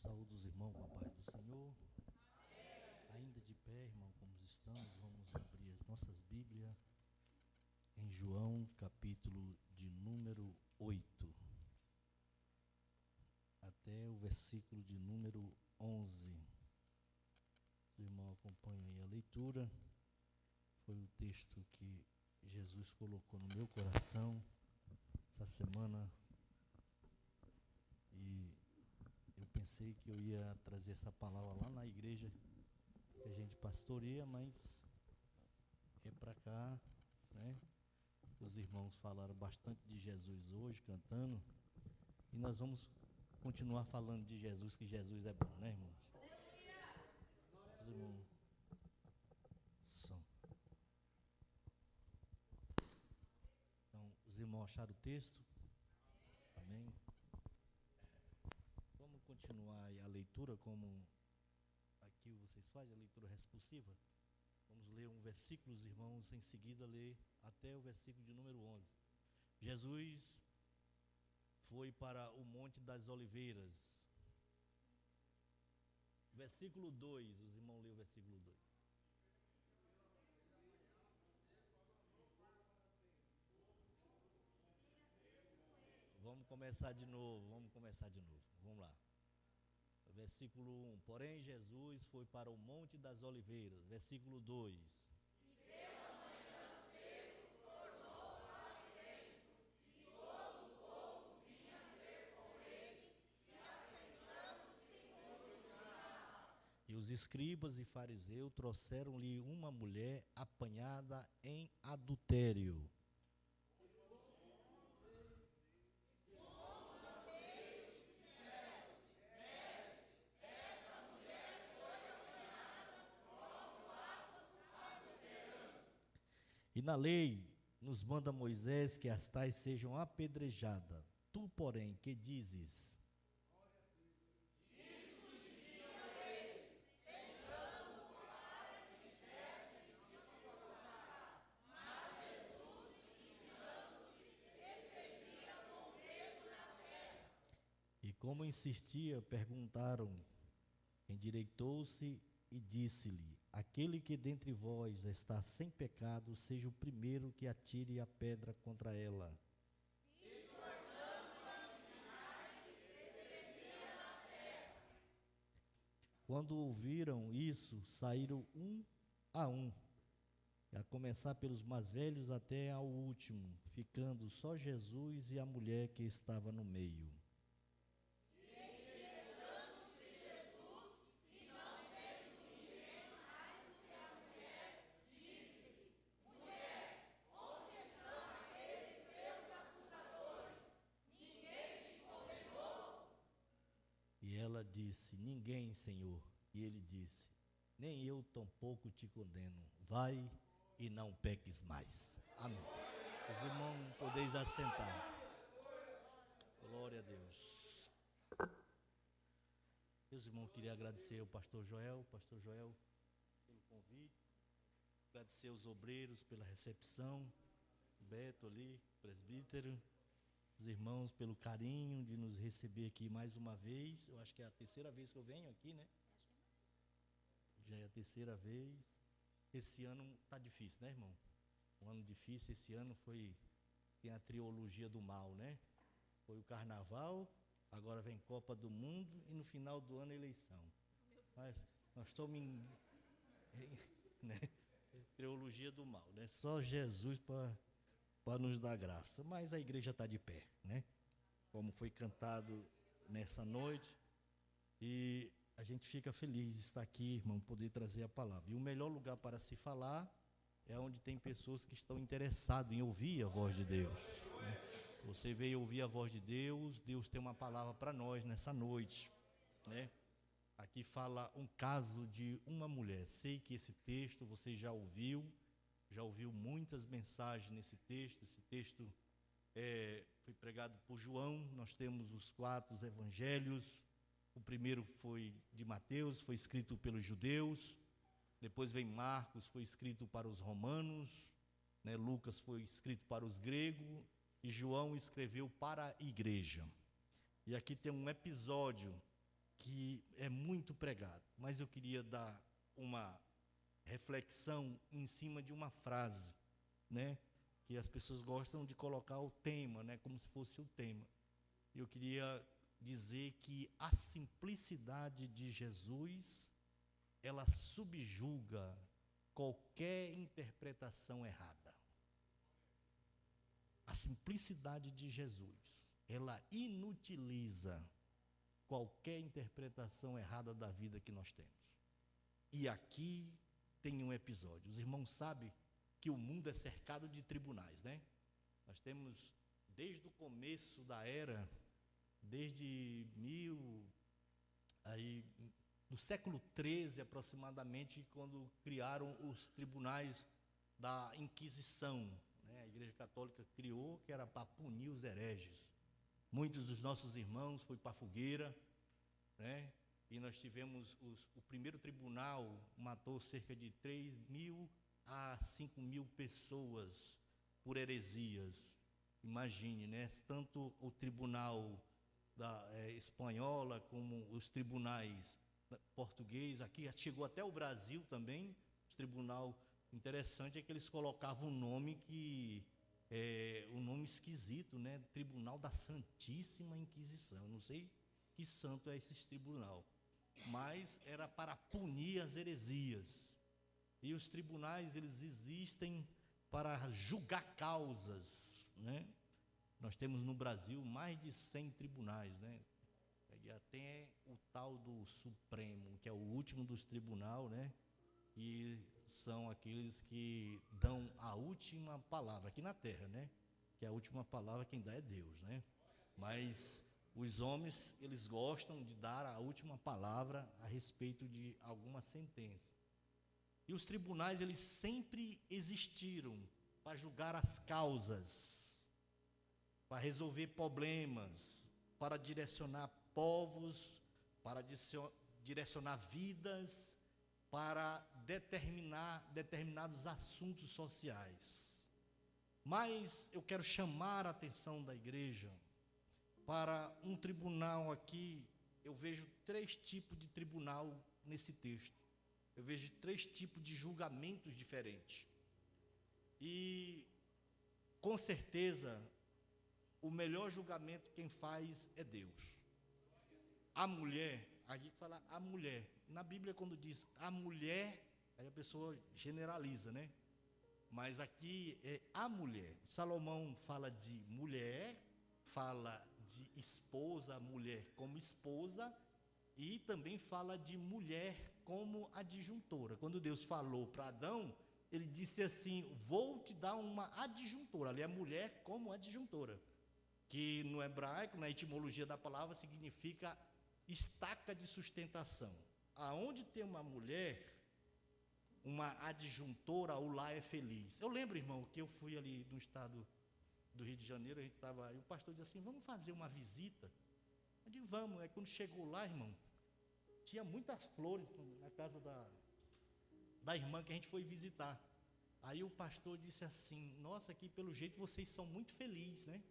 Saúde os irmãos com a paz do Senhor. Ainda de pé, irmão, como estamos, vamos abrir as nossas Bíblias em João, capítulo de número 8, até o versículo de número 11. Os irmãos acompanham aí a leitura. Foi o texto que Jesus colocou no meu coração essa semana, e eu pensei que eu ia trazer essa palavra lá na igreja que a gente pastoreia, mas é para cá, né? Os irmãos falaram bastante de Jesus hoje, cantando, e nós vamos continuar falando de Jesus, que Jesus é bom, né, irmãos? Os irmãos, então, os irmãos acharam o texto? Amém? Vamos continuar aí a leitura, como aqui vocês fazem, a leitura responsiva. Vamos ler um versículo, os irmãos, em seguida ler até o versículo de número 11. Jesus foi para o Monte das Oliveiras. Versículo 2, os irmãos leem o versículo 2. Vamos começar de novo. Vamos lá. Versículo 1. Porém, Jesus foi para o Monte das Oliveiras. Versículo 2. E pela manhã cedo tornou para dentro, e todo o povo vinha ter com ele, e assentando-se cozinhava. E os escribas e fariseus trouxeram-lhe uma mulher apanhada em adultério. E na lei nos manda Moisés que as tais sejam apedrejadas. Tu, porém, que dizes? Isso diziam eles, tentando para que tivessem de confessar. Mas Jesus, inclinando-se, escrevia com o dedo na terra. E como insistia, perguntaram, endireitou-se e disse-lhe: aquele que dentre vós está sem pecado, seja o primeiro que atire a pedra contra ela. E tornando a inclinar-se, escrevia na terra. Quando ouviram isso, saíram um, a começar pelos mais velhos até ao último, ficando só Jesus e a mulher que estava no meio. E ela disse: ninguém, Senhor. E ele disse: nem eu tampouco te condeno. Vai e não peques mais. Amém. Os irmãos, podeis assentar. Glória a Deus. Meus irmãos, queria agradecer ao pastor Joel pelo convite, agradecer aos obreiros pela recepção, Beto ali, presbítero, os irmãos pelo carinho de nos receber aqui mais uma vez. Eu acho que é a terceira vez que eu venho aqui, né? Já é a terceira vez. Esse ano está difícil, né, irmão? Um ano difícil. Esse ano tem a trilogia do mal, né? Foi o carnaval, agora vem Copa do Mundo e no final do ano eleição. Mas nós estamos né? Trilogia do mal, né? Só Jesus para nos dar graça. Mas a igreja está de pé, né? Como foi cantado nessa noite. E a gente fica feliz de estar aqui, irmão, poder trazer a palavra. E o melhor lugar para se falar é onde tem pessoas que estão interessadas em ouvir a voz de Deus, né? Você veio ouvir a voz de Deus, Deus tem uma palavra para nós nessa noite, né? Aqui fala um caso de uma mulher. Sei que esse texto você já ouviu muitas mensagens nesse texto. Esse texto foi pregado por João. Nós temos os 4 evangelhos. O primeiro foi de Mateus, foi escrito pelos judeus. Depois vem Marcos, foi escrito para os romanos, né? Lucas foi escrito para os gregos e João escreveu para a igreja. E aqui tem um episódio que é muito pregado, mas eu queria dar uma reflexão em cima de uma frase, né? Que as pessoas gostam de colocar o tema, né? Como se fosse o tema. Eu queria dizer que a simplicidade de Jesus, ela subjuga qualquer interpretação errada. A simplicidade de Jesus, ela inutiliza qualquer interpretação errada da vida que nós temos. E aqui tem um episódio. Os irmãos sabem que o mundo é cercado de tribunais, né? Nós temos, desde o começo da era, desde no século XIII aproximadamente, quando criaram os tribunais da Inquisição, né? A Igreja Católica criou, que era para punir os hereges. Muitos dos nossos irmãos foram para a fogueira, né? E nós tivemos o primeiro tribunal, matou cerca de 3.000 a 5.000 pessoas por heresias. Imagine, né? Tanto o tribunal espanhola como os tribunais português, aqui chegou até o Brasil também. O tribunal interessante é que eles colocavam um nome um nome esquisito, né? Tribunal da Santíssima Inquisição. Não sei que santo é esse tribunal, mas era para punir as heresias. E os tribunais, eles existem para julgar causas, né? Nós temos no Brasil mais de 100 tribunais, né? E até o tal do Supremo, que é o último dos tribunais, né? Que são aqueles que dão a última palavra aqui na terra, né? Que a última palavra quem dá é Deus, né? Mas os homens, eles gostam de dar a última palavra a respeito de alguma sentença. E os tribunais, eles sempre existiram para julgar as causas, para resolver problemas, para direcionar povos, para direcionar vidas, para determinar determinados assuntos sociais. Mas eu quero chamar a atenção da igreja para um tribunal aqui. Eu vejo 3 tipos de tribunal nesse texto. Eu vejo 3 tipos de julgamentos diferentes. E, com certeza, o melhor julgamento quem faz é Deus. A mulher, aqui fala a mulher. Na Bíblia, quando diz a mulher, aí a pessoa generaliza, né? Mas aqui é a mulher. Salomão fala de mulher, fala de esposa, mulher como esposa, e também fala de mulher como adjuntora. Quando Deus falou para Adão, ele disse assim: vou te dar uma adjuntora. Ali é mulher como adjuntora, que no hebraico, na etimologia da palavra, significa estaca de sustentação. Aonde tem uma mulher, uma adjuntora, o lar é feliz. Eu lembro, irmão, que eu fui ali no estado do Rio de Janeiro, a gente estava, e o pastor disse assim: vamos fazer uma visita. Eu disse: vamos. Aí quando chegou lá, irmão, tinha muitas flores na casa da irmã que a gente foi visitar. Aí o pastor disse assim: nossa, aqui pelo jeito vocês são muito felizes, né?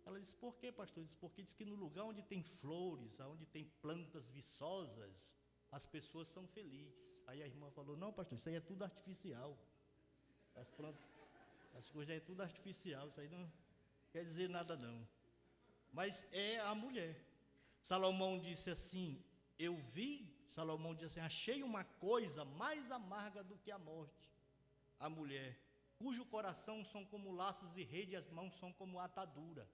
Ela disse: por quê, pastor? Disse: porque diz que no lugar onde tem flores, onde tem plantas viçosas, as pessoas são felizes. Aí a irmã falou: não, pastor, isso aí é tudo artificial. As plantas, as coisas aí é tudo artificial, isso aí não quer dizer nada não. Mas é a mulher. Salomão disse assim: Salomão disse assim: achei uma coisa mais amarga do que a morte. A mulher, cujo coração são como laços e rede, as mãos são como atadura.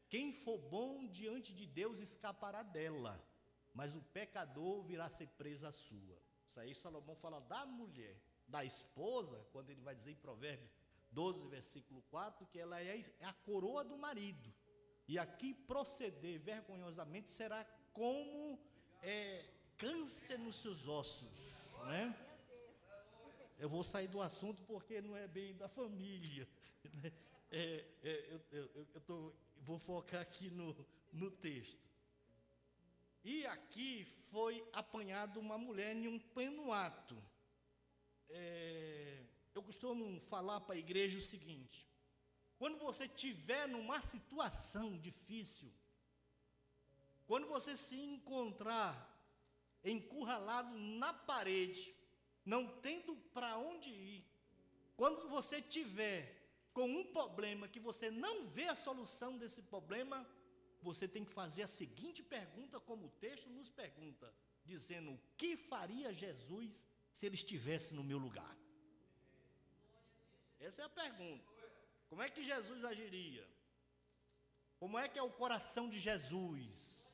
Quem for bom diante de Deus escapará dela, mas o pecador virá ser presa sua. Isso aí Salomão fala da mulher, da esposa, quando ele vai dizer em Provérbios 12, versículo 4, que ela é a coroa do marido. E aqui proceder vergonhosamente será como câncer nos seus ossos, né? Eu vou sair do assunto porque não é bem da família, né? Vou focar aqui no texto. E aqui foi apanhado uma mulher em um pleno ato. Eu costumo falar para a igreja o seguinte: quando você estiver numa situação difícil, quando você se encontrar encurralado na parede, não tendo para onde ir, quando você tiver com um problema que você não vê a solução desse problema, você tem que fazer a seguinte pergunta, como o texto nos pergunta, dizendo: o que faria Jesus se ele estivesse no meu lugar? Essa é a pergunta. Como é que Jesus agiria? Como é que é o coração de Jesus?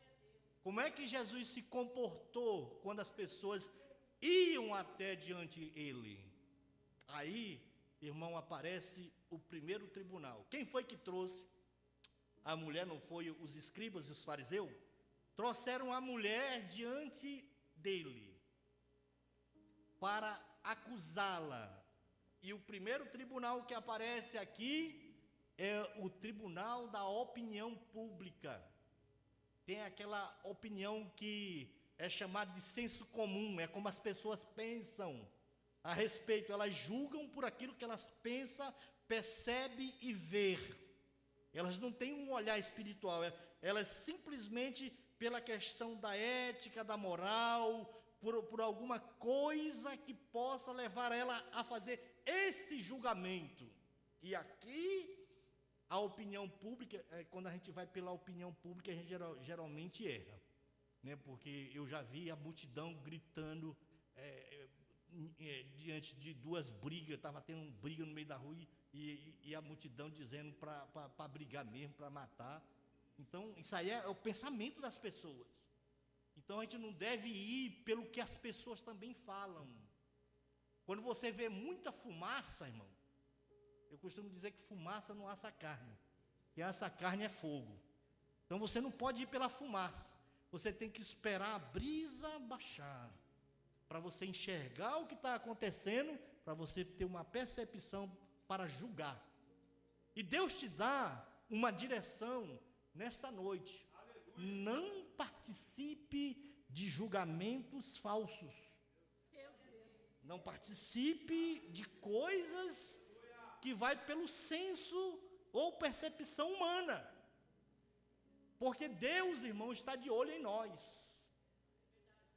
Como é que Jesus se comportou quando as pessoas iam até diante dele? Aí, irmão, aparece o primeiro tribunal. Quem foi que trouxe? A mulher, não foi os escribas e os fariseus? Trouxeram a mulher diante dele para acusá-la. E o primeiro tribunal que aparece aqui é o tribunal da opinião pública. Tem aquela opinião que é chamada de senso comum, é como as pessoas pensam a respeito, elas julgam por aquilo que elas pensam, percebem e vê. Elas não têm um olhar espiritual, elas simplesmente pela questão da ética, da moral, por alguma coisa que possa levar ela a fazer esse julgamento. E aqui, a opinião pública, quando a gente vai pela opinião pública, a gente geralmente erra, né? Porque eu já vi a multidão gritando diante de duas brigas, estava tendo uma briga no meio da rua e a multidão dizendo para brigar mesmo, para matar. Então, isso aí é o pensamento das pessoas. Então, a gente não deve ir pelo que as pessoas também falam. Quando você vê muita fumaça, irmão, eu costumo dizer que fumaça não assa carne. Quem assa carne é fogo. Então, você não pode ir pela fumaça. Você tem que esperar a brisa baixar, para você enxergar o que está acontecendo, para você ter uma percepção para julgar. E Deus te dá uma direção nesta noite. Não participe de julgamentos falsos. Não participe de coisas que vai pelo senso ou percepção humana. Porque Deus, irmão, está de olho em nós.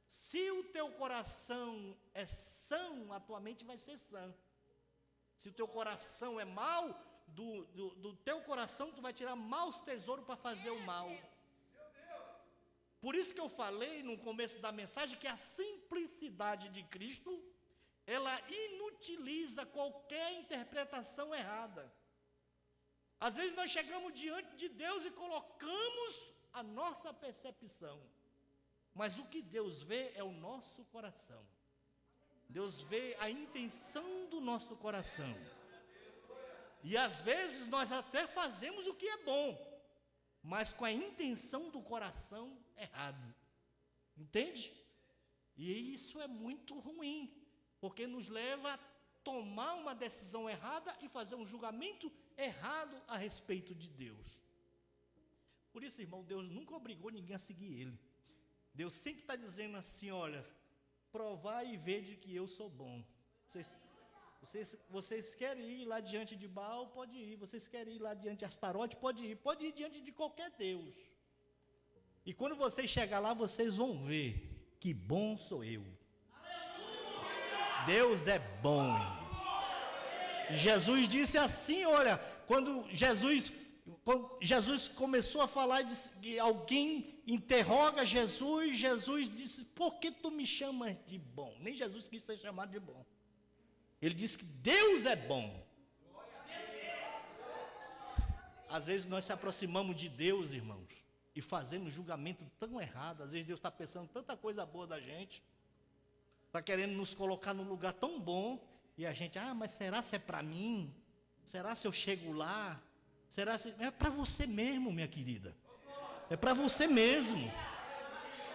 Se o teu coração é são, a tua mente vai ser sã. Se o teu coração é mau, do teu coração tu vai tirar maus tesouros para fazer o mal. Por isso que eu falei no começo da mensagem que a simplicidade de Cristo, ela inutiliza qualquer interpretação errada. Às vezes nós chegamos diante de Deus e colocamos a nossa percepção. Mas o que Deus vê é o nosso coração. Deus vê a intenção do nosso coração. E às vezes nós até fazemos o que é bom, mas com a intenção do coração errado. Entende? E isso é muito ruim, porque nos leva a tomar uma decisão errada e fazer um julgamento errado a respeito de Deus. Por isso, irmão, Deus nunca obrigou ninguém a seguir Ele. Deus sempre está dizendo assim: olha, provai e vede que eu sou bom. Vocês querem ir lá diante de Baal? Pode ir. Vocês querem ir lá diante de Astarote? Pode ir. Pode ir diante de qualquer Deus. E quando vocês chegar lá, vocês vão ver que bom sou eu. Deus é bom. Jesus disse assim, olha, quando Jesus começou a falar, que alguém interroga Jesus, Jesus disse: por que tu me chamas de bom? Nem Jesus quis ser chamado de bom. Ele disse que Deus é bom. Às vezes nós se aproximamos de Deus, irmãos, e fazemos julgamento tão errado. Às vezes Deus está pensando tanta coisa boa da gente, está querendo nos colocar num lugar tão bom, e a gente: mas será se é para mim? Será se eu chego lá? Será se... É para você mesmo, minha querida. É para você mesmo.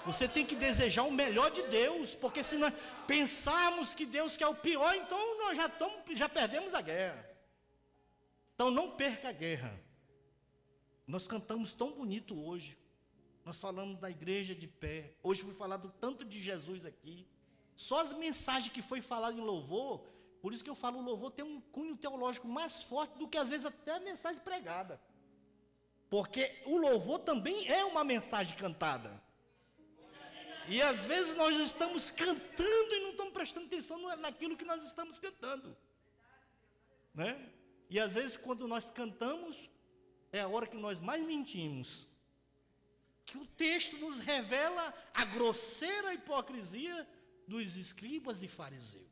Você tem que desejar o melhor de Deus, porque se nós pensarmos que Deus quer o pior, então nós já perdemos a guerra. Então não perca a guerra. Nós cantamos tão bonito hoje. Nós falamos da igreja de pé. Hoje foi falado tanto de Jesus aqui. Só as mensagens que foi falado em louvor. Por isso que eu falo, o louvor tem um cunho teológico mais forte do que às vezes até a mensagem pregada. Porque o louvor também é uma mensagem cantada. E às vezes nós estamos cantando e não estamos prestando atenção naquilo que nós estamos cantando, né? E às vezes quando nós cantamos, é a hora que nós mais mentimos. Que o texto nos revela a grosseira hipocrisia dos escribas e fariseus.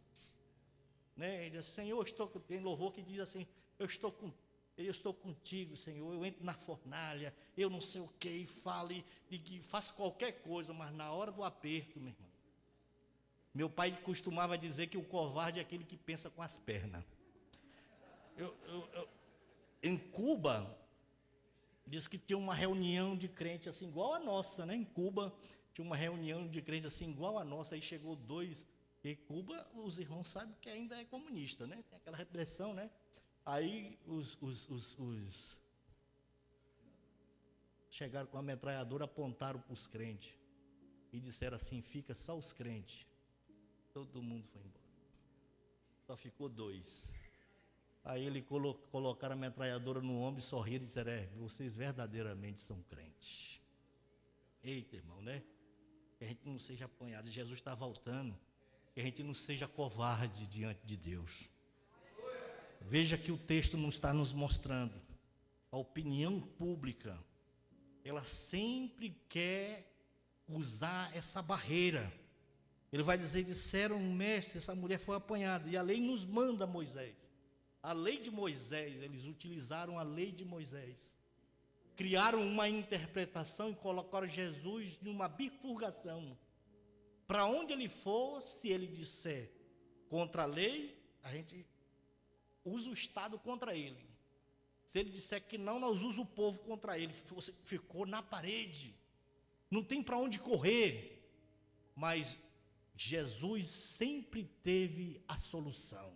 Né? Ele diz, Senhor, tem louvor que diz assim, eu estou contigo, Senhor, eu entro na fornalha, eu não sei o que, e falo, e faço qualquer coisa, mas na hora do aperto, meu irmão. Meu pai costumava dizer que o covarde é aquele que pensa com as pernas. Em Cuba, diz que tinha uma reunião de crente assim, igual a nossa, né? Em Cuba, tinha uma reunião de crente assim, igual a nossa, aí chegou dois, e Cuba, os irmãos sabem que ainda é comunista, né? Tem aquela repressão, né? Aí os chegaram com a metralhadora, apontaram para os crentes e disseram assim, fica só os crentes. Todo mundo foi embora. Só ficou dois. Aí ele colocaram a metralhadora no ombro e sorriram e disseram, vocês verdadeiramente são crentes. Eita, irmão, né? Que a gente não seja apanhado, Jesus está voltando. Que a gente não seja covarde diante de Deus. Veja que o texto não está nos mostrando. A opinião pública, ela sempre quer usar essa barreira. Ele vai dizer, disseram, mestre, essa mulher foi apanhada. E a lei nos manda Moisés. A lei de Moisés, eles utilizaram a lei de Moisés. Criaram uma interpretação e colocaram Jesus numa bifurcação. Para onde ele for, se ele disser contra a lei, a gente usa o Estado contra ele. Se ele disser que não, nós usamos o povo contra ele. Ficou na parede. Não tem para onde correr. Mas Jesus sempre teve a solução.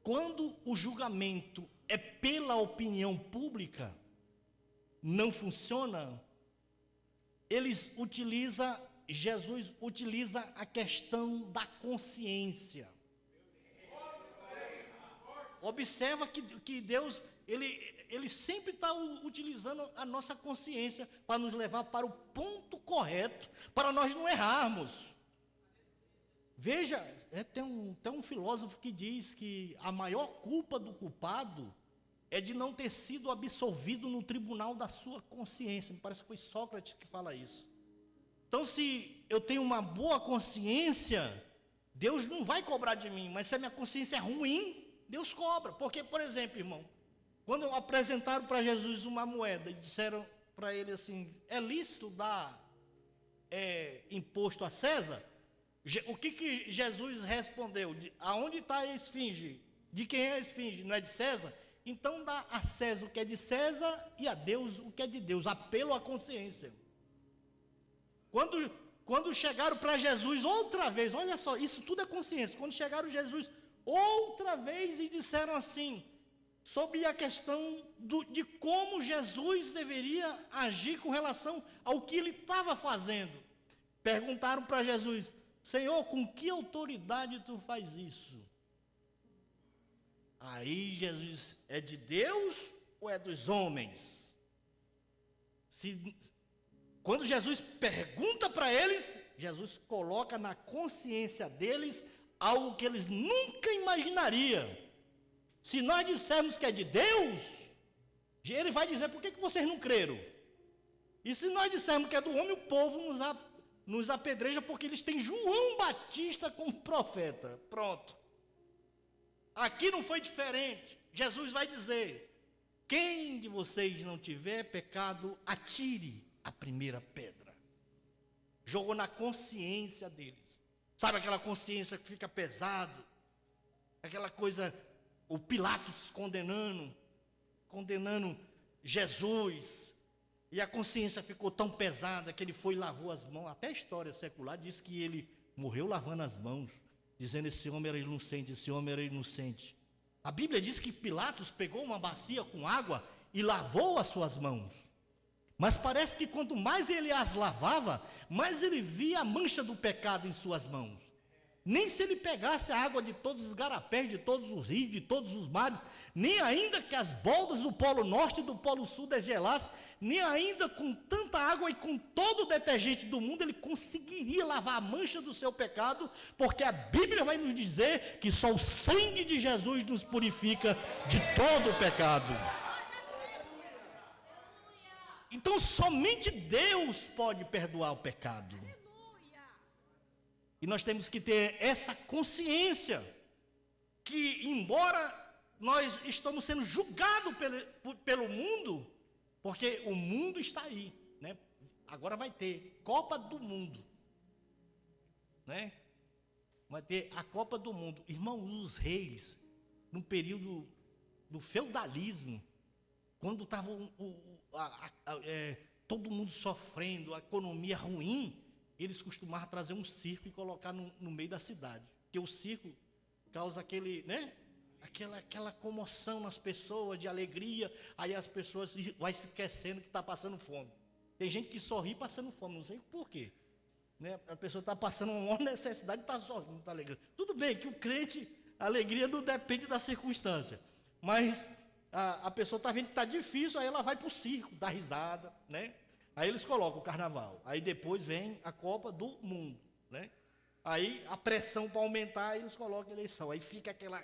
Quando o julgamento é pela opinião pública, não funciona, Jesus utiliza a questão da consciência. Observa que Deus, ele sempre está utilizando a nossa consciência para nos levar para o ponto correto, para nós não errarmos. Veja, tem um filósofo que diz que a maior culpa do culpado é de não ter sido absolvido no tribunal da sua consciência. Me parece que foi Sócrates que fala isso. Então, se eu tenho uma boa consciência, Deus não vai cobrar de mim, mas se a minha consciência é ruim, Deus cobra. Porque, por exemplo, irmão, quando apresentaram para Jesus uma moeda e disseram para ele assim, é lícito dar imposto a César? O que Jesus respondeu? Aonde está a esfinge? De quem é a esfinge? Não é de César? Então dá a César o que é de César e a Deus o que é de Deus. Apelo à consciência. Quando chegaram para Jesus outra vez, olha só, isso tudo é consciência. Quando chegaram Jesus outra vez e disseram assim, sobre a questão de como Jesus deveria agir com relação ao que ele estava fazendo. Perguntaram para Jesus, Senhor, com que autoridade tu faz isso? Aí Jesus, é de Deus ou é dos homens? Quando Jesus pergunta para eles, Jesus coloca na consciência deles algo que eles nunca imaginariam. Se nós dissermos que é de Deus, ele vai dizer, por que vocês não creram? E se nós dissermos que é do homem, o povo nos apedreja porque eles têm João Batista como profeta. Pronto. Aqui não foi diferente. Jesus vai dizer, quem de vocês não tiver pecado, atire a primeira pedra. Jogou na consciência deles. Sabe aquela consciência que fica pesado? Aquela coisa, o Pilatos condenando Jesus. E a consciência ficou tão pesada que ele foi e lavou as mãos. Até a história secular diz que ele morreu lavando as mãos, dizendo esse homem era inocente, esse homem era inocente. A Bíblia diz que Pilatos pegou uma bacia com água e lavou as suas mãos. Mas parece que quanto mais ele as lavava, mais ele via a mancha do pecado em suas mãos. nem se ele pegasse a água de todos os garapés, de todos os rios, de todos os mares, nem ainda que as bordas do Polo Norte e do Polo Sul desgelassem, nem ainda com tanta água e com todo o detergente do mundo, ele conseguiria lavar a mancha do seu pecado, porque a Bíblia vai nos dizer que só o sangue de Jesus nos purifica de todo o pecado. Então, somente Deus pode perdoar o pecado. E nós temos que ter essa consciência, que embora nós estamos sendo julgados pelo mundo, porque o mundo está aí, né? Agora vai ter Copa do Mundo, né? Vai ter a Copa do Mundo. Irmão, os reis, no período do feudalismo, quando estava todo mundo sofrendo, a economia ruim, eles costumavam trazer um circo e colocar no meio da cidade, porque o circo causa aquele, né? Aquela comoção nas pessoas, de alegria, aí as pessoas vão se esquecendo que está passando fome. Tem gente que sorri passando fome, não sei por quê. Né? A pessoa está passando uma necessidade e está sorrindo, está alegre. Tudo bem que o crente, a alegria não depende da circunstância, mas a pessoa está vendo que está difícil, aí ela vai para o circo, dá risada, né? Aí eles colocam o carnaval, aí depois vem a Copa do Mundo, né? Aí a pressão para aumentar, eles colocam a eleição, aí fica aquela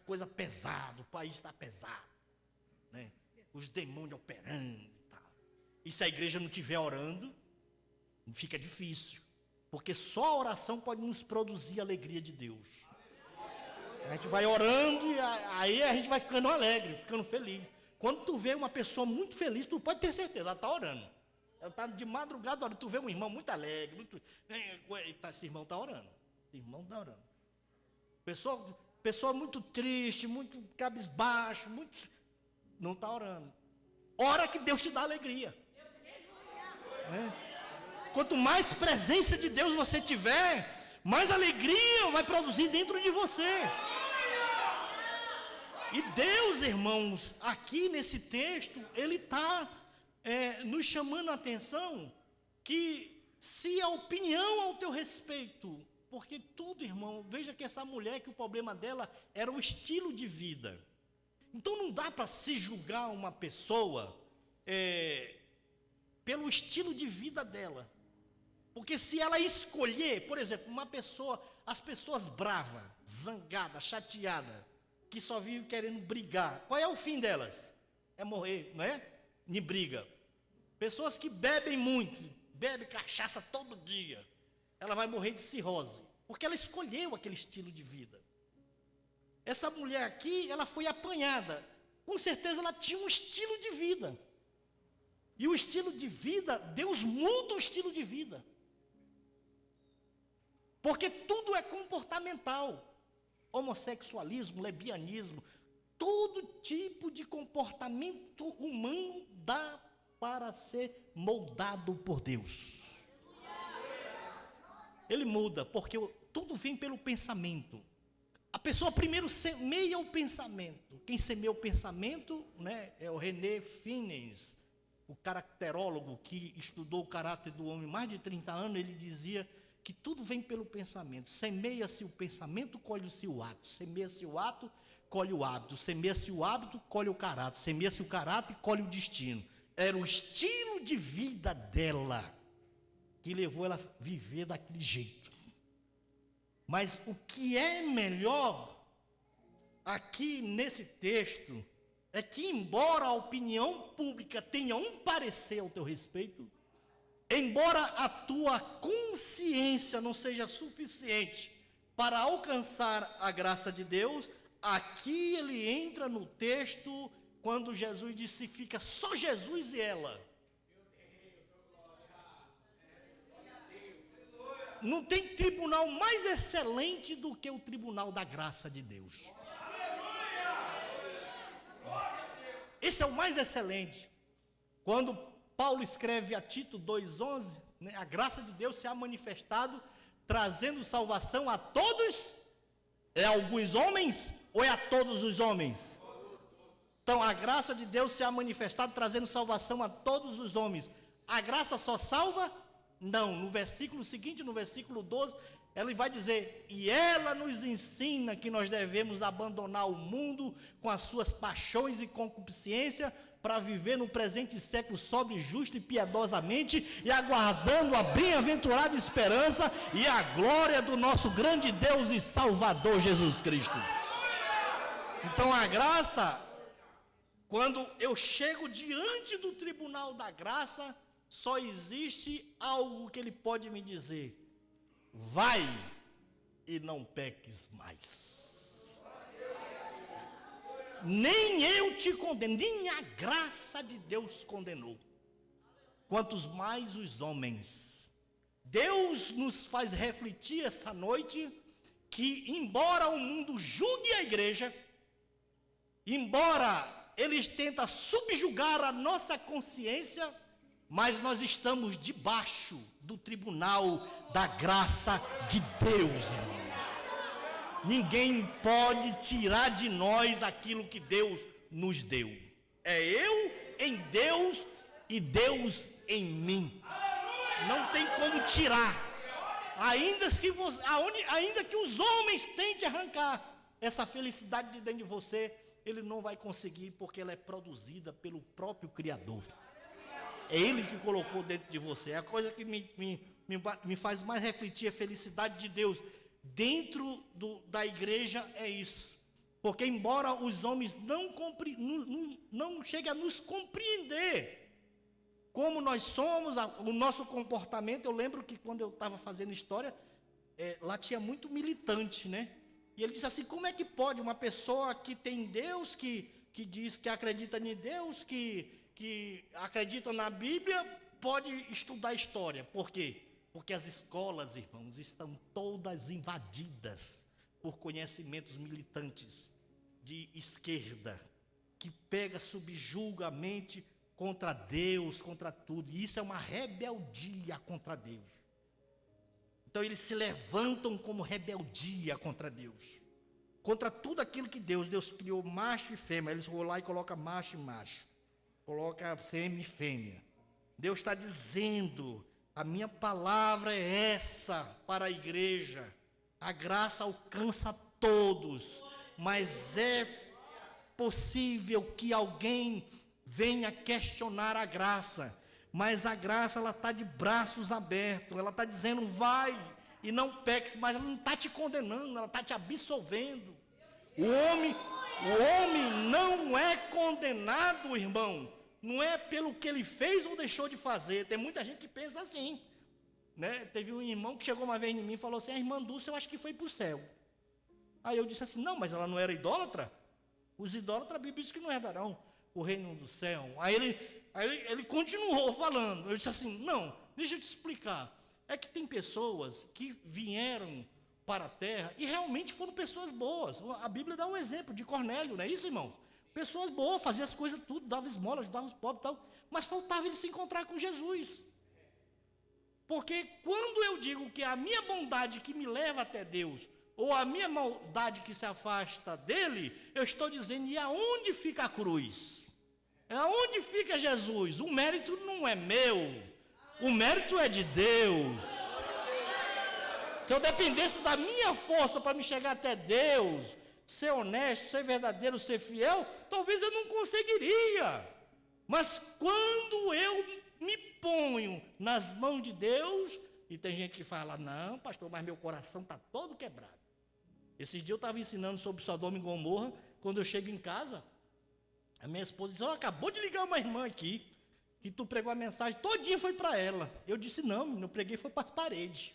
coisa pesada, o país está pesado, né? Os demônios operando e tal. E se a igreja não estiver orando, fica difícil, porque só a oração pode nos produzir a alegria de Deus. A gente vai orando e aí a gente vai ficando alegre, ficando feliz. Quando tu vê uma pessoa muito feliz, tu pode ter certeza, ela está orando. Ela está de madrugada orando. Tu vê um irmão muito alegre, esse irmão está orando. Esse irmão está orando. Pessoa muito triste, muito cabisbaixo, não está orando. Ora que Deus te dá alegria. Quanto mais presença de Deus você tiver, mais alegria vai produzir dentro de você. E Deus, irmãos, aqui nesse texto, Ele está nos chamando a atenção que se a opinião ao teu respeito, porque tudo, irmão, veja que essa mulher, que o problema dela era o estilo de vida. Então não dá para se julgar uma pessoa pelo estilo de vida dela. Porque se ela escolher, por exemplo, as pessoas bravas, zangadas, chateadas, que só vivem querendo brigar, qual é o fim delas? É morrer, não é? Em briga. Pessoas que bebem muito, bebem cachaça todo dia, ela vai morrer de cirrose, porque ela escolheu aquele estilo de vida. Essa mulher aqui, ela foi apanhada, com certeza ela tinha um estilo de vida. E o estilo de vida, Deus muda o estilo de vida. Porque tudo é comportamental. Homossexualismo, lesbianismo, todo tipo de comportamento humano dá para ser moldado por Deus. Ele muda, porque tudo vem pelo pensamento. A pessoa primeiro semeia o pensamento. Quem semeia o pensamento, né, é o René Finens, o caracterólogo que estudou o caráter do homem mais de 30 anos. Ele dizia que tudo vem pelo pensamento. Semeia-se o pensamento, colhe-se o ato. Semeia-se o ato, colhe o hábito. Semeia-se o hábito, colhe o caráter. Semeia-se o caráter, colhe o destino. Era o estilo de vida dela que levou ela a viver daquele jeito. Mas o que é melhor aqui nesse texto é que, embora a opinião pública tenha um parecer ao teu respeito, embora a tua consciência não seja suficiente para alcançar a graça de Deus, aqui ele entra no texto quando Jesus disse: fica só Jesus e ela. Não tem tribunal mais excelente do que o tribunal da graça de Deus. Esse é o mais excelente. Quando Paulo escreve a Tito 2,11, né, a graça de Deus se ha manifestado, trazendo salvação a todos. É a alguns homens ou é a todos os homens? Então, a graça de Deus se ha manifestado, trazendo salvação a todos os homens. A graça só salva? Não, no versículo seguinte, no versículo 12, ela vai dizer: e ela nos ensina que nós devemos abandonar o mundo com as suas paixões e concupiscência, para viver no presente século sobre, justo e piedosamente, e aguardando a bem-aventurada esperança e a glória do nosso grande Deus e Salvador Jesus Cristo. Então a graça, quando eu chego diante do tribunal da graça, só existe algo que ele pode me dizer: vai e não peques mais. Nem eu te condeno, nem a graça de Deus condenou. Quantos mais os homens. Deus nos faz refletir essa noite que, embora o mundo julgue a igreja, embora eles tentem subjugar a nossa consciência, mas nós estamos debaixo do tribunal da graça de Deus, irmão. Ninguém pode tirar de nós aquilo que Deus nos deu. É eu em Deus e Deus em mim. Não tem como tirar. Ainda que os homens tentem arrancar essa felicidade de dentro de você, ele não vai conseguir, porque ela é produzida pelo próprio Criador. É Ele que colocou dentro de você. A coisa que me faz mais refletir a felicidade de Deus dentro da igreja é isso. Porque embora os homens não cheguem a nos compreender como nós somos, o nosso comportamento. Eu lembro que quando eu estava fazendo história, lá tinha muito militante, né? E ele disse assim: como é que pode uma pessoa que tem Deus, que diz que acredita em Deus, que acreditam na Bíblia, pode estudar história? Por quê? Porque as escolas, irmãos, estão todas invadidas por conhecimentos militantes de esquerda, que pega, subjuga a mente contra Deus, contra tudo. E isso é uma rebeldia contra Deus. Então eles se levantam como rebeldia contra Deus, contra tudo aquilo que Deus criou, macho e fêmea. Eles vão lá e colocam macho e macho, coloca fêmea e fêmea. Deus está dizendo: a minha palavra é essa para a igreja. A graça alcança todos, mas é possível que alguém venha questionar a graça. Mas a graça, ela está de braços abertos. Ela está dizendo: vai e não peques, mas ela não está te condenando, ela está te absolvendo. O homem não é condenado, irmão. Não é pelo que ele fez ou deixou de fazer. Tem muita gente que pensa assim, né? Teve um irmão que chegou uma vez em mim e falou assim: a irmã Dulce, eu acho que foi para o céu. Aí eu disse assim: não, mas ela não era idólatra? Os idólatras, a Bíblia diz que não herdarão o reino do céu. Aí ele continuou falando. Eu disse assim: não, deixa eu te explicar. É que tem pessoas que vieram para a terra e realmente foram pessoas boas. A Bíblia dá um exemplo de Cornélio, não é isso, irmãos? Pessoas boas, faziam as coisas tudo, dava esmola, ajudava os pobres e tal, mas faltava ele se encontrar com Jesus. Porque quando eu digo que a minha bondade que me leva até Deus, ou a minha maldade que se afasta dele, eu estou dizendo: e aonde fica a cruz? Aonde fica Jesus? O mérito não é meu, o mérito é de Deus. Se eu dependesse da minha força para me chegar até Deus, ser honesto, ser verdadeiro, ser fiel, talvez eu não conseguiria. Mas quando eu me ponho nas mãos de Deus, e tem gente que fala: não, pastor, mas meu coração está todo quebrado. Esses dias eu estava ensinando sobre Sodoma e Gomorra. Quando eu chego em casa, a minha esposa disse: acabou de ligar uma irmã aqui, que tu pregou a mensagem todinha, foi para ela. Eu disse: não, eu preguei foi para as paredes.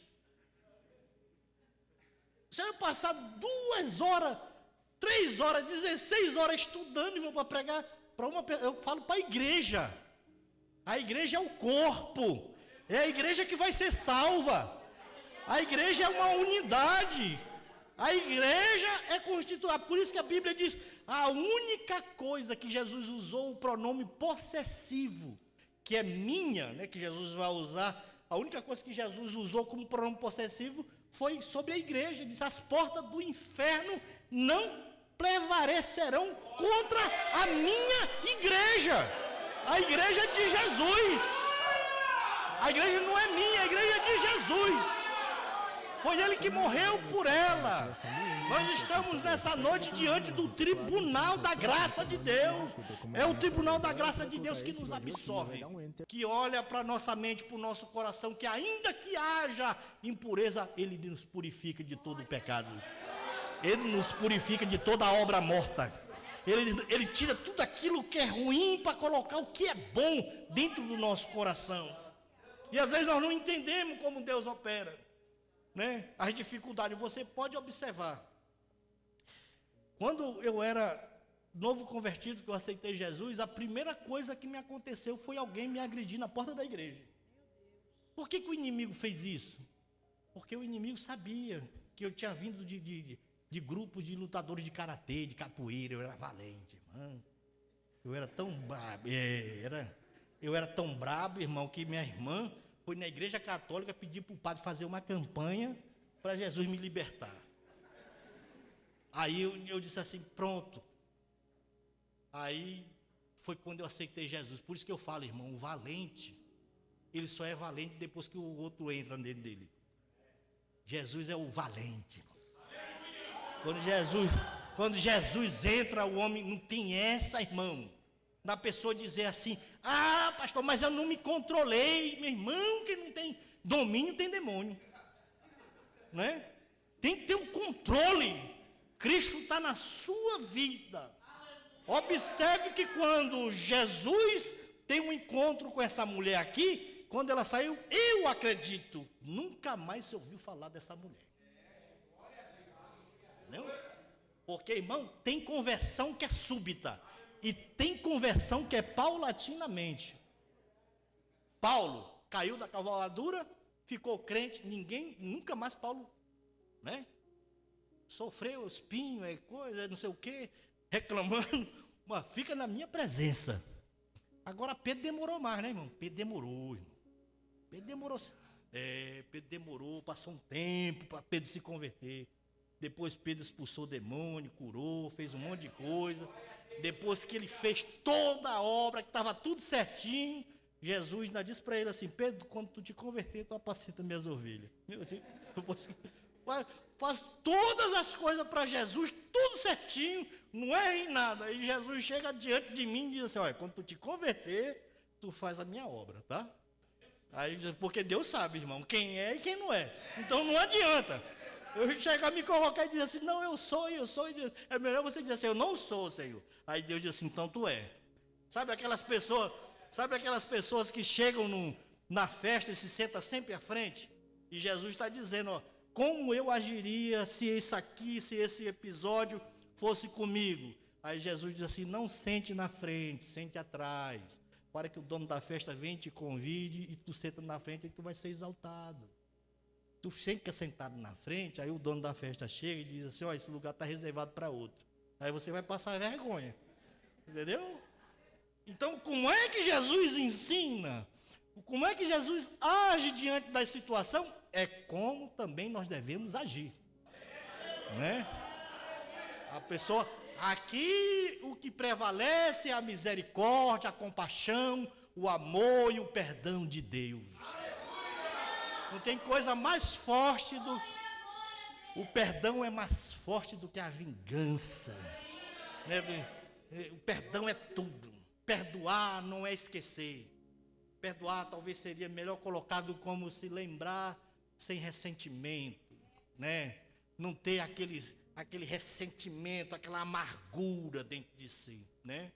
Se eu passar 2 horas, 3 horas, 16 horas estudando, irmão, para pregar para uma pessoa, eu falo para a igreja. A igreja é o corpo, é a igreja que vai ser salva. A igreja é uma unidade. A igreja é constituída. Por isso que a Bíblia diz: a única coisa que Jesus usou o pronome possessivo, que é minha, né, que Jesus vai usar, a única coisa que Jesus usou como pronome possessivo foi sobre a igreja. Diz: as portas do inferno não prevalecerão contra a minha igreja. A igreja de Jesus. A igreja não é minha, a igreja é de Jesus. Foi Ele que morreu por ela. Nós estamos nessa noite diante do tribunal da graça de Deus. É o tribunal da graça de Deus que nos absorve, que olha para a nossa mente, para o nosso coração, que ainda que haja impureza, Ele nos purifica de todo o pecado. Ele nos purifica de toda a obra morta. Ele tira tudo aquilo que é ruim para colocar o que é bom dentro do nosso coração. E às vezes nós não entendemos como Deus opera, né? As dificuldades, você pode observar. Quando eu era novo convertido, que eu aceitei Jesus, a primeira coisa que me aconteceu foi alguém me agredir na porta da igreja. Por que o inimigo fez isso? Porque o inimigo sabia que eu tinha vindo de grupos de lutadores de karatê, de capoeira. Eu era valente, irmão. Eu era tão brabo, eu era tão brabo, irmão, que minha irmã foi na igreja católica pedir para o padre fazer uma campanha para Jesus me libertar. Aí eu disse assim, pronto. Aí foi quando eu aceitei Jesus. Por isso que eu falo, irmão, o valente, ele só é valente depois que o outro entra dentro dele. Jesus é o valente, irmão. Quando Jesus entra, o homem não tem essa, irmão, da pessoa dizer assim, ah, pastor, mas eu não me controlei. Meu irmão, que não tem domínio, tem demônio, né? Tem que ter um controle. Cristo está na sua vida. Observe que quando Jesus tem um encontro com essa mulher aqui, quando ela saiu, eu acredito, nunca mais se ouviu falar dessa mulher. Entendeu? Porque, irmão, tem conversão que é súbita e tem conversão que é paulatinamente. Paulo caiu da cavalgadura, ficou crente, nunca mais Paulo, né? Sofreu espinho, coisa, não sei o quê, reclamando, mas fica na minha presença. Agora Pedro demorou mais, né, irmão? Pedro demorou, irmão. Pedro demorou, passou um tempo para Pedro se converter. Depois Pedro expulsou o demônio, curou, fez um monte de coisa. Depois que ele fez toda a obra, que estava tudo certinho, Jesus ainda disse para ele assim, Pedro, quando tu te converter, tu apacenta minhas ovelhas. Faz todas as coisas para Jesus, tudo certinho, não erra em nada. E Jesus chega diante de mim e diz assim, olha, quando tu te converter, tu faz a minha obra, tá? Aí, porque Deus sabe, irmão, quem é e quem não é. Então não adianta eu chegar, me colocar e dizer assim, não, eu sou. É melhor você dizer assim, eu não sou, Senhor. Aí Deus diz assim, então tu é. Sabe aquelas pessoas que chegam na festa e se sentam sempre à frente? E Jesus está dizendo, ó, como eu agiria se esse episódio fosse comigo? Aí Jesus diz assim, não sente na frente, sente atrás, para que o dono da festa venha e te convide, e tu senta na frente e tu vai ser exaltado. Tu fica sentado na frente, aí o dono da festa chega e diz assim, ó, esse lugar está reservado para outro. Aí você vai passar vergonha, entendeu? Então, como é que Jesus ensina? Como é que Jesus age diante da situação? É como também nós devemos agir, né? A pessoa, aqui o que prevalece é a misericórdia, a compaixão, o amor e o perdão de Deus. Não tem coisa mais forte o perdão é mais forte do que a vingança, né? O perdão é tudo. Perdoar não é esquecer. Perdoar talvez seria melhor colocado como se lembrar sem ressentimento, né? Não ter aquele ressentimento, aquela amargura dentro de si, né?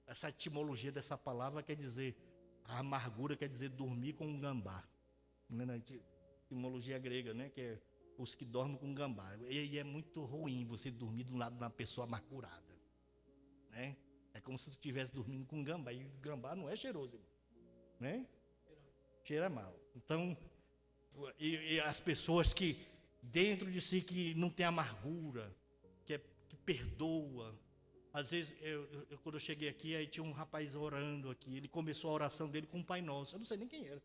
Essa etimologia dessa palavra quer dizer, a amargura quer dizer dormir com um gambá. Na etimologia grega, né? Que é os que dormem com gambá. E é muito ruim você dormir do lado de uma pessoa amargurada, né? É como se tu estivesse dormindo com um gambá. E gambá não é cheiroso, né? Cheira mal. Então, e as pessoas que dentro de si que não tem amargura, que perdoa. Às vezes, quando eu cheguei aqui, aí tinha um rapaz orando aqui. Ele começou a oração dele com o Pai Nosso. Eu não sei nem quem era.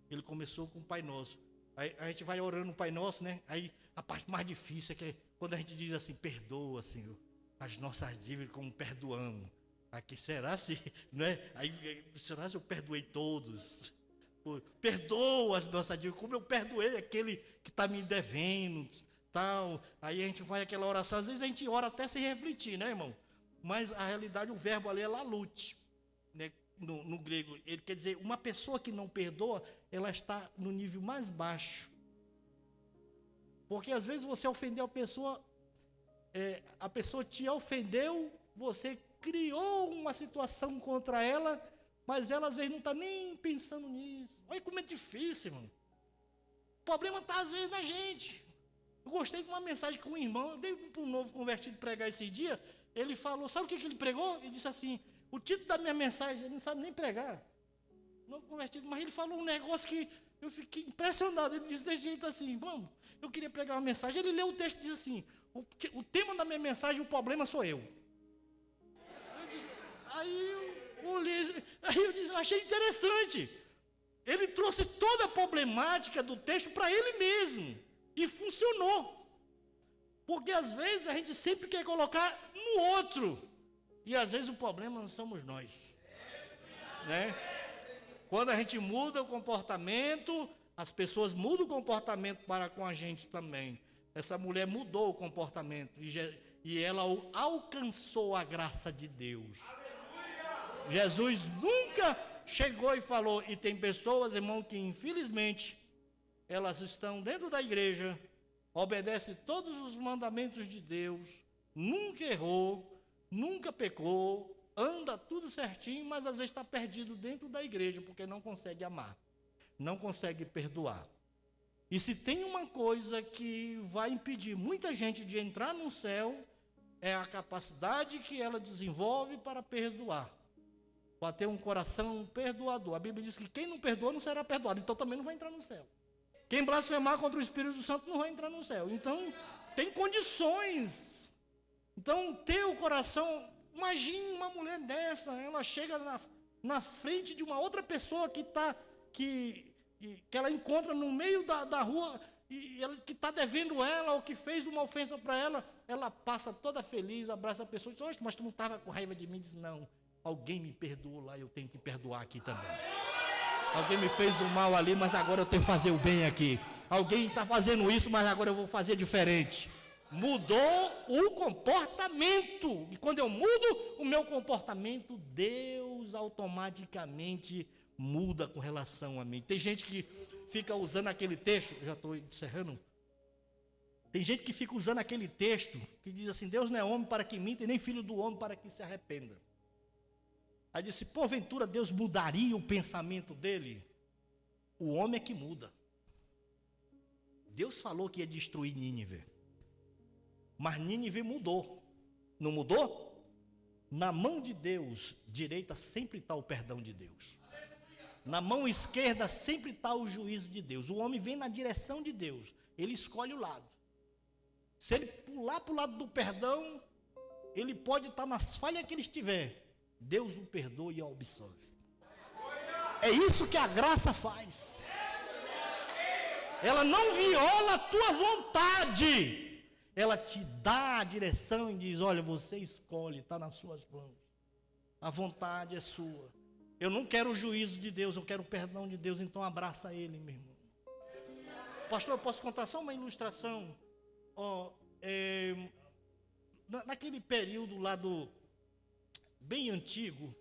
Ele começou com o Pai Nosso. Aí a gente vai orando o Pai Nosso, né? Aí a parte mais difícil é que quando a gente diz assim, perdoa, Senhor, as nossas dívidas como perdoamos. Aqui será se, né? Aí será se eu perdoei todos? perdoa as nossas dívidas, como eu perdoei aquele que está me devendo, tal. Aí a gente faz aquela oração, às vezes a gente ora até sem refletir, né, irmão? Mas a realidade, o verbo ali é lalute, né? No grego, ele quer dizer, uma pessoa que não perdoa, ela está no nível mais baixo. Porque às vezes você ofendeu a pessoa te ofendeu, você criou uma situação contra ela, mas ela às vezes não está nem pensando nisso. Olha como é difícil, irmão. O problema está às vezes na gente. Eu gostei de uma mensagem que um irmão, eu dei para um novo convertido pregar esse dia, ele falou, sabe o que ele pregou? Ele disse assim, o título da minha mensagem, ele não sabe nem pregar. Novo convertido, mas ele falou um negócio que eu fiquei impressionado. Ele disse desse jeito assim, irmão, eu queria pregar uma mensagem. Ele leu o texto e disse assim, o tema da minha mensagem, o problema sou eu. Aí eu disse, achei interessante. Ele trouxe toda a problemática do texto para ele mesmo. E funcionou. Porque às vezes a gente sempre quer colocar no outro. E às vezes o problema não somos nós. Né? Quando a gente muda o comportamento, as pessoas mudam o comportamento para com a gente também. Essa mulher mudou o comportamento e ela alcançou a graça de Deus. Jesus nunca chegou e falou, e tem pessoas, irmão, que infelizmente elas estão dentro da igreja, obedecem todos os mandamentos de Deus, nunca errou, nunca pecou, anda tudo certinho, mas às vezes está perdido dentro da igreja, porque não consegue amar, não consegue perdoar. E se tem uma coisa que vai impedir muita gente de entrar no céu, é a capacidade que ela desenvolve para perdoar, para ter um coração perdoador. A Bíblia diz que quem não perdoa não será perdoado, então também não vai entrar no céu. Quem blasfemar contra o Espírito Santo não vai entrar no céu. Então, tem condições. Então, ter o coração... Imagine uma mulher dessa, ela chega na frente de uma outra pessoa que ela encontra no meio da rua, e que está devendo ela, ou que fez uma ofensa para ela, ela passa toda feliz, abraça a pessoa e diz, mas tu não estava com raiva de mim? Diz, não, alguém me perdoou lá, eu tenho que perdoar aqui também. Alguém me fez o mal ali, mas agora eu tenho que fazer o bem aqui. Alguém está fazendo isso, mas agora eu vou fazer diferente. Mudou o comportamento. E quando eu mudo o meu comportamento, Deus automaticamente muda com relação a mim. Tem gente que fica usando aquele texto, já estou encerrando. Tem gente que fica usando aquele texto que diz assim, Deus não é homem para que minta, e nem filho do homem para que se arrependa. Aí disse, porventura Deus mudaria o pensamento dele? O homem é que muda. Deus falou que ia destruir Nínive. Mas Nínive mudou. Não mudou? Na mão de Deus, direita sempre está o perdão de Deus. Na mão esquerda sempre está o juízo de Deus. O homem vem na direção de Deus. Ele escolhe o lado. Se ele pular para o lado do perdão, ele pode estar nas falhas que ele estiver. Deus o perdoa e o absolve. É isso que a graça faz. Ela não viola a tua vontade. Ela te dá a direção e diz, olha, você escolhe, está nas suas mãos. A vontade é sua. Eu não quero o juízo de Deus, eu quero o perdão de Deus, então abraça ele, meu irmão. Pastor, eu posso contar só uma ilustração? Naquele período lá bem antigo,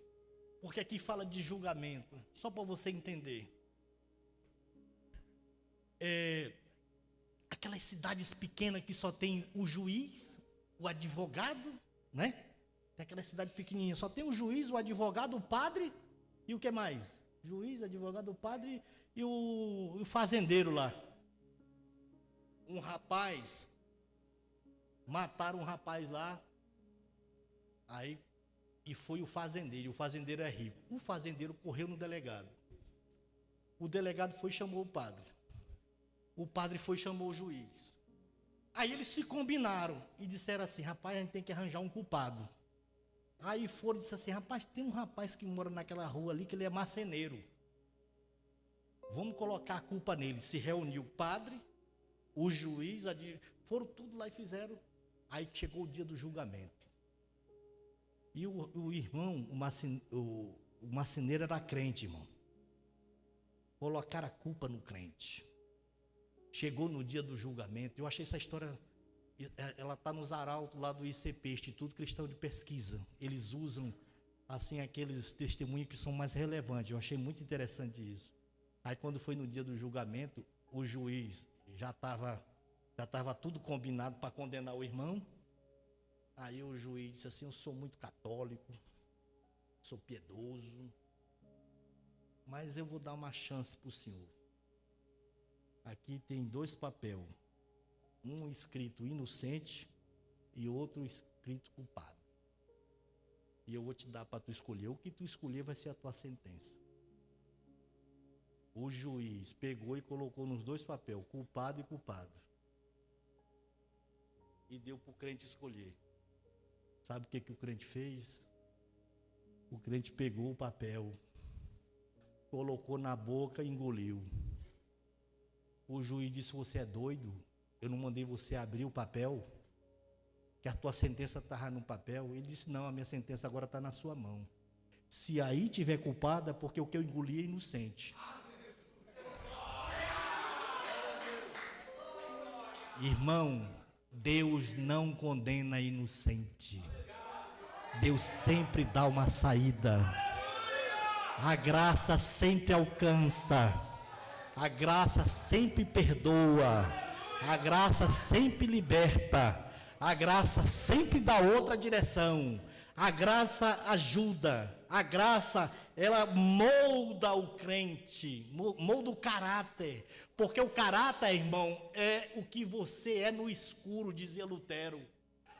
porque aqui fala de julgamento, só para você entender. Aquelas cidades pequenas que só tem o juiz, o advogado, né? Tem aquela cidade pequenininha, só tem o juiz, o advogado, o padre, e o que mais? Juiz, advogado, o padre e o fazendeiro lá. Um rapaz, mataram um rapaz lá, aí, e foi o fazendeiro é rico. O fazendeiro correu no delegado. O delegado foi e chamou o padre. O padre foi e chamou o juiz. Aí eles se combinaram e disseram assim, rapaz, a gente tem que arranjar um culpado. Aí foram e disseram assim, rapaz, tem um rapaz que mora naquela rua ali, que ele é marceneiro. Vamos colocar a culpa nele. Se reuniu o padre, o juiz, foram tudo lá e fizeram. Aí chegou o dia do julgamento. E o irmão, o marceneiro era crente, irmão. colocaram a culpa no crente. Chegou no dia do julgamento. Eu achei essa história, ela está nos arautos lá do ICP, Instituto Cristão de Pesquisa. Eles usam assim aqueles testemunhos que são mais relevantes. Eu achei muito interessante isso. Aí quando foi no dia do julgamento, o juiz já estava tudo combinado para condenar o irmão. Aí o juiz disse assim: eu sou muito católico, sou piedoso, mas eu vou dar uma chance para o senhor. Aqui tem 2 papéis, um escrito inocente e outro escrito culpado. E eu vou te dar para tu escolher. O que tu escolher vai ser a tua sentença. O juiz pegou e colocou nos 2 papéis, culpado e culpado. E deu para o crente escolher. Sabe o que o crente fez? O crente pegou o papel, colocou na boca e engoliu. O juiz disse: você é doido? Eu não mandei você abrir o papel? Que a tua sentença estava no papel? Ele disse: não, a minha sentença agora está na sua mão. Se aí tiver culpada, porque o que eu engoli é inocente. Irmão, Deus não condena inocente. Deus sempre dá uma saída. A graça sempre alcança. A graça sempre perdoa. A graça sempre liberta. A graça sempre dá outra direção. A graça ajuda. A graça, ela molda o crente, molda o caráter. Porque o caráter, irmão, é o que você é no escuro, dizia Lutero.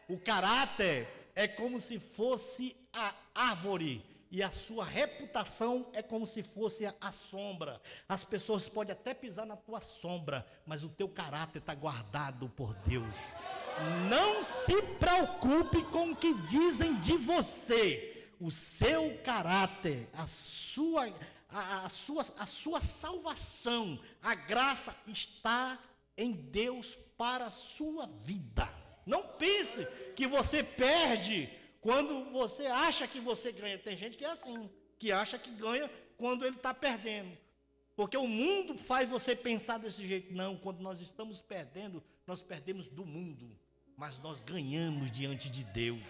O caráter é como se fosse a árvore e a sua reputação é como se fosse a sombra. As pessoas podem até pisar na tua sombra, mas o teu caráter está guardado por Deus. Não se preocupe com o que dizem de você. O seu caráter, a sua salvação, a graça está em Deus para a sua vida. Não pense que você perde quando você acha que você ganha. Tem gente que é assim, que acha que ganha quando ele está perdendo. Porque o mundo faz você pensar desse jeito. Não, quando nós estamos perdendo, nós perdemos do mundo. Mas nós ganhamos diante de Deus.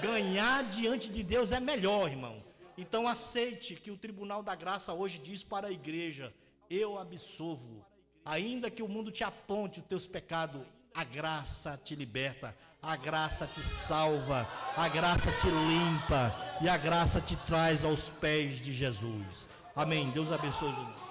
Ganhar diante de Deus é melhor, irmão. Então aceite que o Tribunal da Graça hoje diz para a igreja: eu absolvo. Ainda que o mundo te aponte os teus pecados, a graça te liberta, a graça te salva, a graça te limpa e a graça te traz aos pés de Jesus. Amém. Deus abençoe os irmãos.